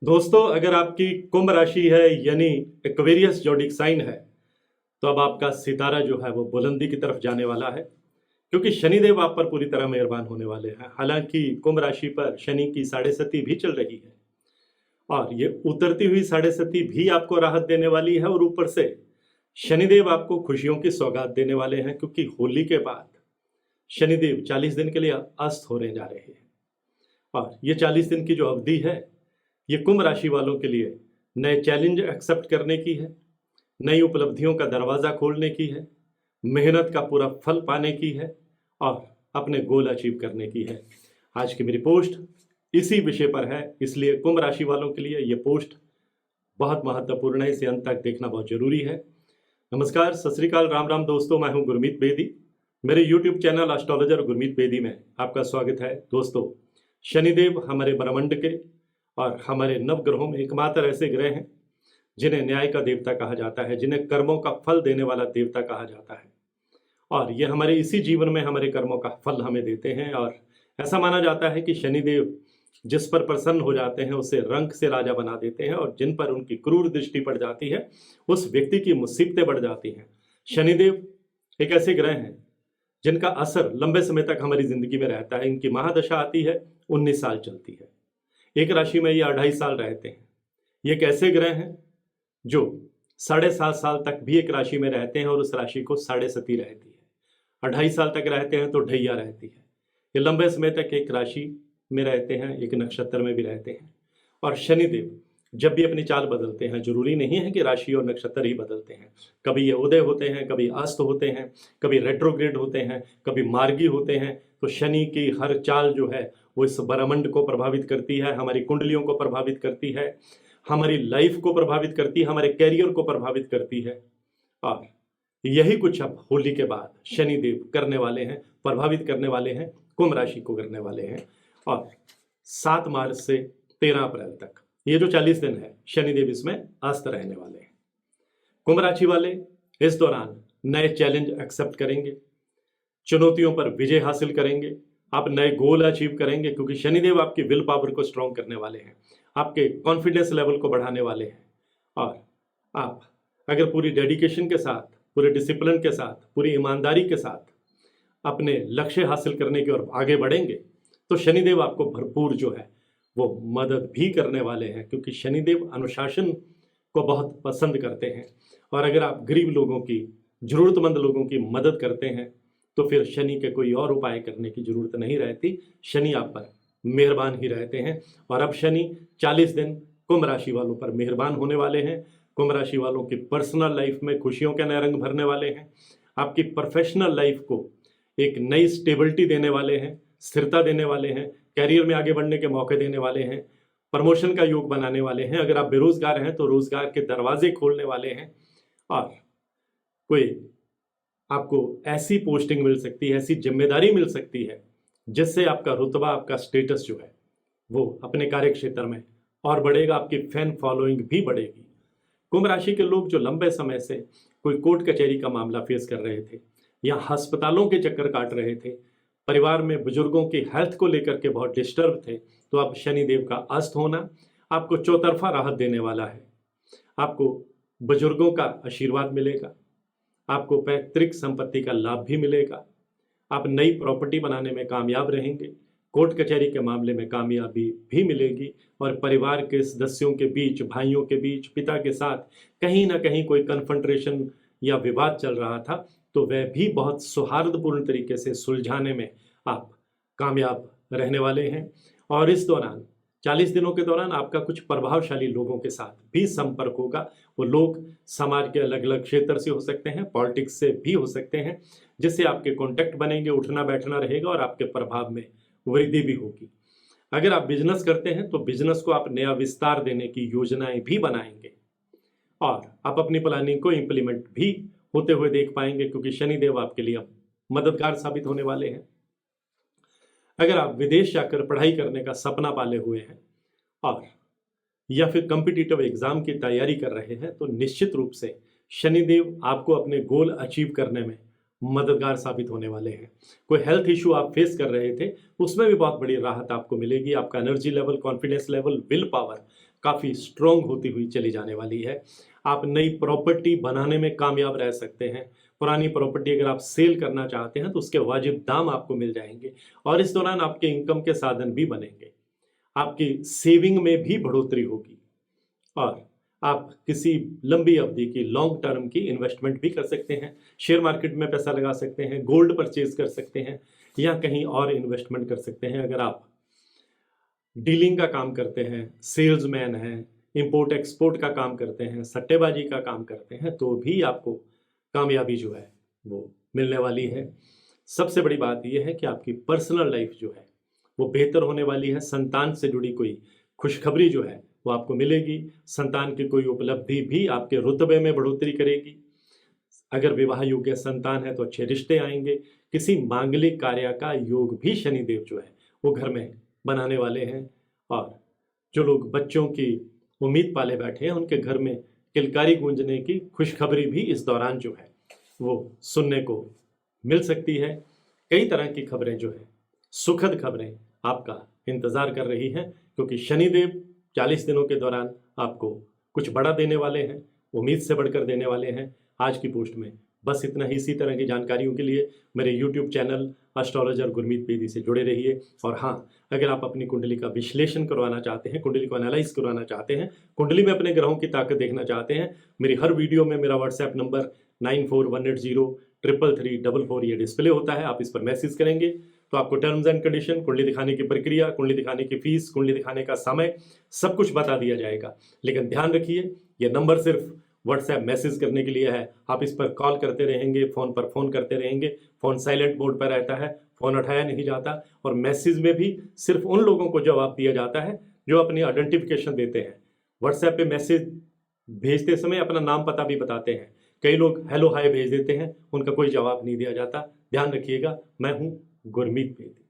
दोस्तों, अगर आपकी कुंभ राशि है यानी एक्वेरियस जोडिक साइन है, तो अब आपका सितारा जो है वो बुलंदी की तरफ जाने वाला है, क्योंकि शनिदेव आप पर पूरी तरह मेहरबान होने वाले हैं। हालांकि कुंभ राशि पर शनि की साढ़े सती भी चल रही है और ये उतरती हुई साढ़े सती भी आपको राहत देने वाली है, और ऊपर से शनिदेव आपको खुशियों की सौगात देने वाले हैं, क्योंकि होली के बाद शनिदेव 40 दिन के लिए अस्त होने जा रहे हैं। और ये 40 दिन की जो अवधि है, ये कुंभ राशि वालों के लिए नए चैलेंज एक्सेप्ट करने की है, नई उपलब्धियों का दरवाज़ा खोलने की है, मेहनत का पूरा फल पाने की है और अपने गोल अचीव करने की है। आज की मेरी पोस्ट इसी विषय पर है, इसलिए कुंभ राशि वालों के लिए ये पोस्ट बहुत महत्वपूर्ण है। इसे अंत तक देखना बहुत जरूरी है। नमस्कार, सत श्री अकाल, राम राम दोस्तों, मैं हूं गुरमीत बेदी। मेरे YouTube channel astrologer Gurmeet Bedi में आपका स्वागत है। दोस्तों, शनिदेव हमारे ब्रह्मांड के और हमारे नवग्रहों में एकमात्र ऐसे ग्रह हैं जिन्हें न्याय का देवता कहा जाता है, जिन्हें कर्मों का फल देने वाला देवता कहा जाता है। और ये हमारे इसी जीवन में हमारे कर्मों का फल हमें देते हैं। और ऐसा माना जाता है कि शनिदेव जिस पर प्रसन्न हो जाते हैं उसे रंक से राजा बना देते हैं, और जिन पर उनकी क्रूर दृष्टि पड़ जाती है उस व्यक्ति की मुसीबतें बढ़ जाती हैं। शनिदेव एक ऐसे ग्रह हैं जिनका असर लंबे समय तक हमारी जिंदगी में रहता है। इनकी महादशा आती है, 19 साल चलती है। एक राशि में ये 2.5 साल रहते हैं। ये एक ऐसे ग्रह हैं जो 7.5 साल तक भी एक राशि में रहते हैं और उस राशि को साढ़े सती रहती है। 2.5 साल तक रहते हैं तो ढैया रहती है। ये लंबे समय तक एक राशि में रहते हैं, एक नक्षत्र में भी रहते हैं। और शनिदेव जब भी अपनी चाल बदलते हैं, जरूरी नहीं है कि राशि और नक्षत्र ही बदलते हैं। कभी ये उदय होते हैं, कभी अस्त होते हैं, कभी रेट्रोग्रेड होते हैं, कभी मार्गी होते हैं। तो शनि की हर चाल जो है वो इस ब्रह्मांड को प्रभावित करती है, हमारी कुंडलियों को प्रभावित करती है, हमारी लाइफ को प्रभावित करती है, हमारे कैरियर को प्रभावित करती है। और यही कुछ अब होली के बाद शनिदेव करने वाले हैं, प्रभावित करने वाले हैं, कुंभ राशि को करने वाले हैं। और 7 मार्च से 13 अप्रैल तक ये जो 40 दिन है, शनिदेव इसमें अस्त रहने वाले हैं। कुंभ राशि वाले इस दौरान नए चैलेंज एक्सेप्ट करेंगे, चुनौतियों पर विजय हासिल करेंगे, आप नए गोल अचीव करेंगे, क्योंकि शनिदेव आपकी विल पावर को स्ट्रॉन्ग करने वाले हैं, आपके कॉन्फिडेंस लेवल को बढ़ाने वाले हैं। और आप अगर पूरी डेडिकेशन के साथ, पूरे डिसिप्लिन के साथ, पूरी ईमानदारी के साथ अपने लक्ष्य हासिल करने की ओर आगे बढ़ेंगे तो शनिदेव आपको भरपूर जो है वो मदद भी करने वाले हैं, क्योंकि शनिदेव अनुशासन को बहुत पसंद करते हैं। और अगर आप गरीब लोगों की, जरूरतमंद लोगों की मदद करते हैं तो फिर शनि के कोई और उपाय करने की जरूरत नहीं रहती। शनि आप पर मेहरबान ही रहते हैं। और अब शनि 40 दिन कुंभ राशि वालों पर मेहरबान होने वाले हैं। कुंभ राशि वालों की पर्सनल लाइफ में खुशियों के नए रंग भरने वाले हैं, आपकी प्रोफेशनल लाइफ को एक नई स्टेबिलिटी देने वाले हैं, स्थिरता देने वाले हैं, कैरियर में आगे बढ़ने के मौके देने वाले हैं, प्रमोशन का योग बनाने वाले हैं। अगर आप बेरोजगार हैं तो रोजगार के दरवाजे खोलने वाले हैं, और कोई आपको ऐसी पोस्टिंग मिल सकती है, ऐसी जिम्मेदारी मिल सकती है जिससे आपका रुतबा, आपका स्टेटस जो है वो अपने कार्य क्षेत्र में और बढ़ेगा, आपकी फैन फॉलोइंग भी बढ़ेगी। कुंभ राशि के लोग जो लंबे समय से कोई कोर्ट कचहरी का मामला फेस कर रहे थे या अस्पतालों के चक्कर काट रहे थे, परिवार में बुजुर्गों की हेल्थ को लेकर के बहुत डिस्टर्ब थे, तो अब शनिदेव का अस्त होना आपको चौतरफा राहत देने वाला है। आपको बुजुर्गों का आशीर्वाद मिलेगा, आपको पैतृक संपत्ति का लाभ भी मिलेगा, आप नई प्रॉपर्टी बनाने में कामयाब रहेंगे, कोर्ट कचहरी के मामले में कामयाबी भी मिलेगी। और परिवार के सदस्यों के बीच, भाइयों के बीच, पिता के साथ कहीं ना कहीं कोई कन्फ्रंट्रेशन या विवाद चल रहा था तो वह भी बहुत सौहार्दपूर्ण तरीके से सुलझाने में आप कामयाब रहने वाले हैं। और इस दौरान 40 दिनों के दौरान आपका कुछ प्रभावशाली लोगों के साथ भी संपर्क होगा। वो लोग समाज के अलग अलग क्षेत्र से हो सकते हैं, पॉलिटिक्स से भी हो सकते हैं, जिससे आपके कॉन्टैक्ट बनेंगे, उठना बैठना रहेगा और आपके प्रभाव में वृद्धि भी होगी। अगर आप बिजनेस करते हैं तो बिजनेस को आप नया विस्तार देने की योजनाएं भी बनाएंगे और आप अपनी प्लानिंग को इम्प्लीमेंट भी होते हुए देख पाएंगे, क्योंकि शनिदेव आपके लिए मददगार साबित होने वाले हैं। अगर आप विदेश जाकर पढ़ाई करने का सपना पाले हुए हैं और या फिर कॉम्पिटिटिव एग्जाम की तैयारी कर रहे हैं तो निश्चित रूप से शनिदेव आपको अपने गोल अचीव करने में मददगार साबित होने वाले हैं। कोई हेल्थ इशू आप फेस कर रहे थे उसमें भी बहुत बड़ी राहत आपको मिलेगी। आपका energy level, confidence level, will power काफ़ी स्ट्रोंग होती हुई चली जाने वाली है। आप नई प्रॉपर्टी बनाने में कामयाब रह सकते हैं। पुरानी प्रॉपर्टी अगर आप सेल करना चाहते हैं तो उसके वाजिब दाम आपको मिल जाएंगे और इस दौरान आपके इनकम के साधन भी बनेंगे। आपकी सेविंग में भी बढ़ोतरी होगी और आप किसी लंबी अवधि की लॉन्ग टर्म की इन्वेस्टमेंट भी कर सकते हैं। शेयर मार्केट में पैसा लगा सकते हैं, गोल्ड परचेज कर सकते हैं या कहीं और इन्वेस्टमेंट कर सकते हैं। अगर आप डीलिंग का काम करते हैं, सेल्समैन हैं, इंपोर्ट एक्सपोर्ट का काम करते हैं, सट्टेबाजी का काम करते हैं, तो भी आपको कामयाबी जो है वो मिलने वाली है। सबसे बड़ी बात यह है कि आपकी पर्सनल लाइफ जो है वो बेहतर होने वाली है। संतान से जुड़ी कोई खुशखबरी जो है वो आपको मिलेगी। संतान की कोई उपलब्धि भी आपके रुतबे में बढ़ोतरी करेगी। अगर विवाह योग्य संतान है तो अच्छे रिश्ते आएंगे। किसी मांगलिक कार्य का योग भी शनिदेव जो है वो घर में बनाने वाले हैं और जो लोग बच्चों की उम्मीद पाले बैठे हैं उनके घर में किलकारी गूंजने की खुशखबरी भी इस दौरान जो है वो सुनने को मिल सकती है। कई तरह की खबरें जो है, सुखद खबरें आपका इंतजार कर रही हैं, क्योंकि शनिदेव 40 दिनों के दौरान आपको कुछ बड़ा देने वाले हैं, उम्मीद से बढ़कर देने वाले हैं। आज की पोस्ट में बस इतना ही। इसी तरह की जानकारियों के लिए मेरे YouTube channel astrologer Gurmeet Bedi से जुड़े रहिए। और हाँ, अगर आप अपनी कुंडली का विश्लेषण करवाना चाहते हैं, कुंडली को एनालाइज करवाना चाहते हैं, कुंडली में अपने ग्रहों की ताकत देखना चाहते हैं, मेरी हर वीडियो में मेरा व्हाट्सएप नंबर 9418033344 ये डिस्प्ले होता है। आप इस पर मैसेज करेंगे तो आपको टर्म्स एंड कंडीशन, कुंडली दिखाने की प्रक्रिया, कुंडली दिखाने की फीस, कुंडली दिखाने का समय सब कुछ बता दिया जाएगा। लेकिन ध्यान रखिए, ये नंबर सिर्फ व्हाट्सएप मैसेज करने के लिए है। आप इस पर कॉल करते रहेंगे, फ़ोन पर फ़ोन करते रहेंगे, फ़ोन साइलेंट मोड पर रहता है, फ़ोन उठाया नहीं जाता। और मैसेज में भी सिर्फ उन लोगों को जवाब दिया जाता है जो अपनी आइडेंटिफिकेशन देते हैं। व्हाट्सएप पे मैसेज भेजते समय अपना नाम पता भी बताते हैं। कई लोग हेलो हाय भेज देते हैं, उनका कोई जवाब नहीं दिया जाता। ध्यान रखिएगा। मैं हूँ गुरमीत बेदी।